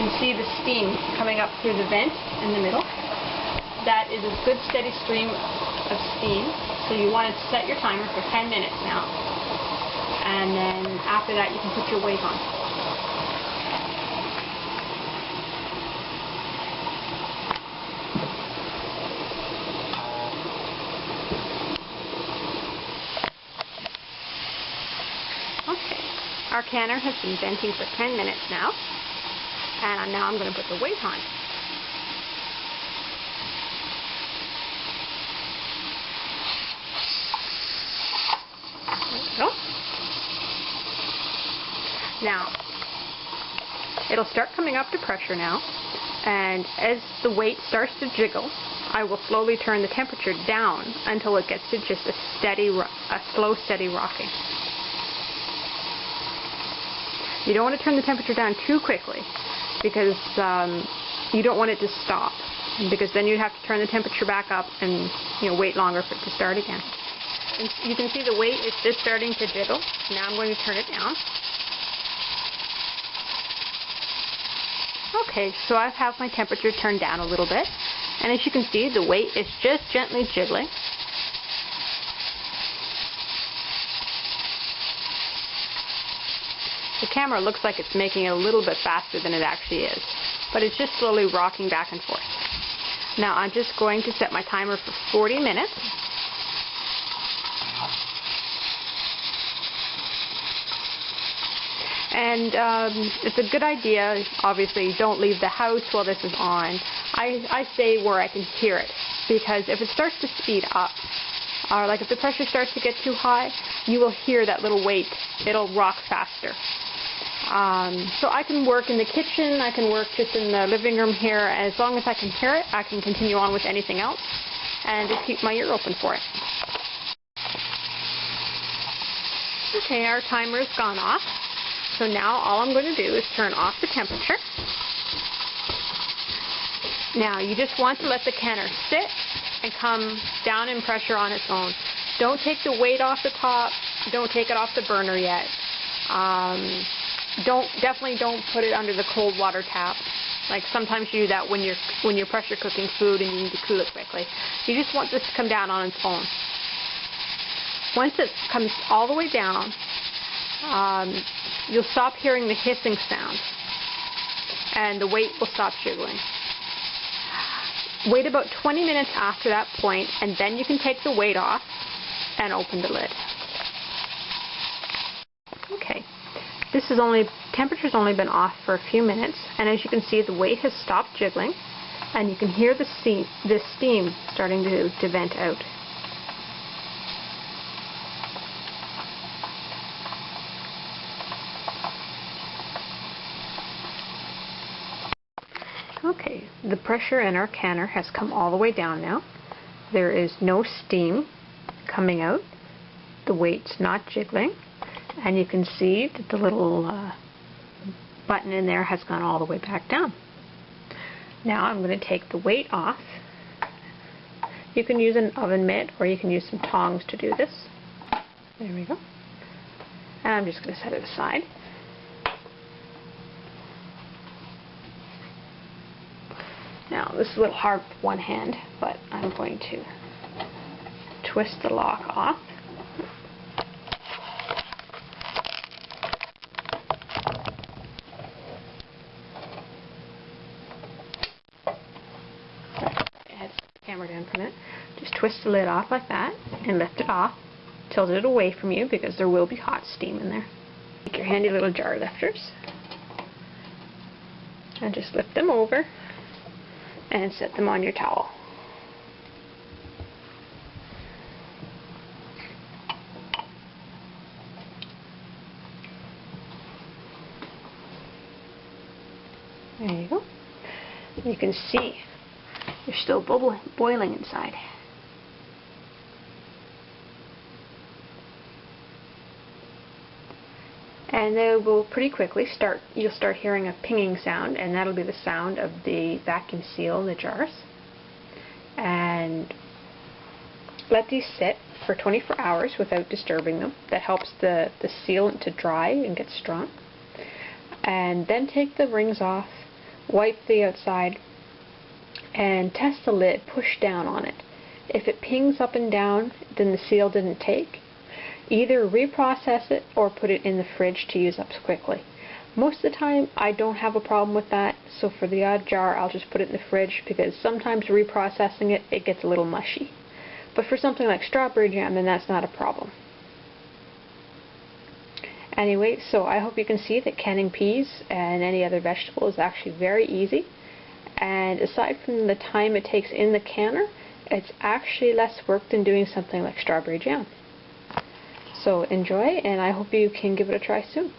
can see the steam coming up through the vent in the middle. That is a good steady stream of steam. So you want to set your timer for 10 minutes now. And then after that you can put your weight on. Okay, our canner has been venting for 10 minutes now. And now I'm going to put the weight on. Now, it'll start coming up to pressure now, and as the weight starts to jiggle, I will slowly turn the temperature down until it gets to just a slow, steady rocking. You don't want to turn the temperature down too quickly because you don't want it to stop, because then you'd have to turn the temperature back up and wait longer for it to start again. And you can see the weight is just starting to jiggle. Now I'm going to turn it down. Okay, so I have my temperature turned down a little bit, and as you can see, the weight is just gently jiggling. The camera looks like it's making it a little bit faster than it actually is, but it's just slowly rocking back and forth. Now I'm just going to set my timer for 40 minutes. And it's a good idea, obviously, don't leave the house while this is on. I stay where I can hear it, because if it starts to speed up, or like if the pressure starts to get too high, you will hear that little weight. It'll rock faster. So I can work in the kitchen, I can work just in the living room here. As long as I can hear it, I can continue on with anything else and just keep my ear open for it. Okay, our timer's gone off. So now all I'm going to do is turn off the temperature. Now you just want to let the canner sit and come down in pressure on its own. Don't take the weight off the top. Don't take it off the burner yet. Definitely don't put it under the cold water tap. Like sometimes you do that when you're pressure cooking food and you need to cool it quickly. You just want this to come down on its own. Once it comes all the way down, you'll stop hearing the hissing sound, and the weight will stop jiggling. Wait about 20 minutes after that point, and then you can take the weight off and open the lid. Okay, temperature's only been off for a few minutes, and as you can see, the weight has stopped jiggling, and you can hear the steam starting to vent out. Okay, the pressure in our canner has come all the way down now. There is no steam coming out. The weight's not jiggling. And you can see that the little button in there has gone all the way back down. Now I'm going to take the weight off. You can use an oven mitt or you can use some tongs to do this. There we go. And I'm just going to set it aside. Now, this is a little hard with one hand, but I'm going to twist the lock off. Head the camera down for a minute. Just twist the lid off like that and lift it off. Tilt it away from you because there will be hot steam in there. Take your handy little jar lifters and just lift them over and set them on your towel. There you go. You can see they're still boiling inside. And they will pretty quickly you'll start hearing a pinging sound, and that'll be the sound of the vacuum seal in the jars. And let these sit for 24 hours without disturbing them. That helps the sealant to dry and get strong. And then take the rings off wipe the outside, and test the lid, push down on it. If it pings up and down, then the seal didn't take. Either reprocess it or put it in the fridge to use up quickly. Most of the time I don't have a problem with that, so for the odd jar I'll just put it in the fridge, because sometimes reprocessing it gets a little mushy. But for something like strawberry jam, then that's not a problem. Anyway, so I hope you can see that canning peas and any other vegetable is actually very easy. And aside from the time it takes in the canner, it's actually less work than doing something like strawberry jam. So enjoy, and I hope you can give it a try soon.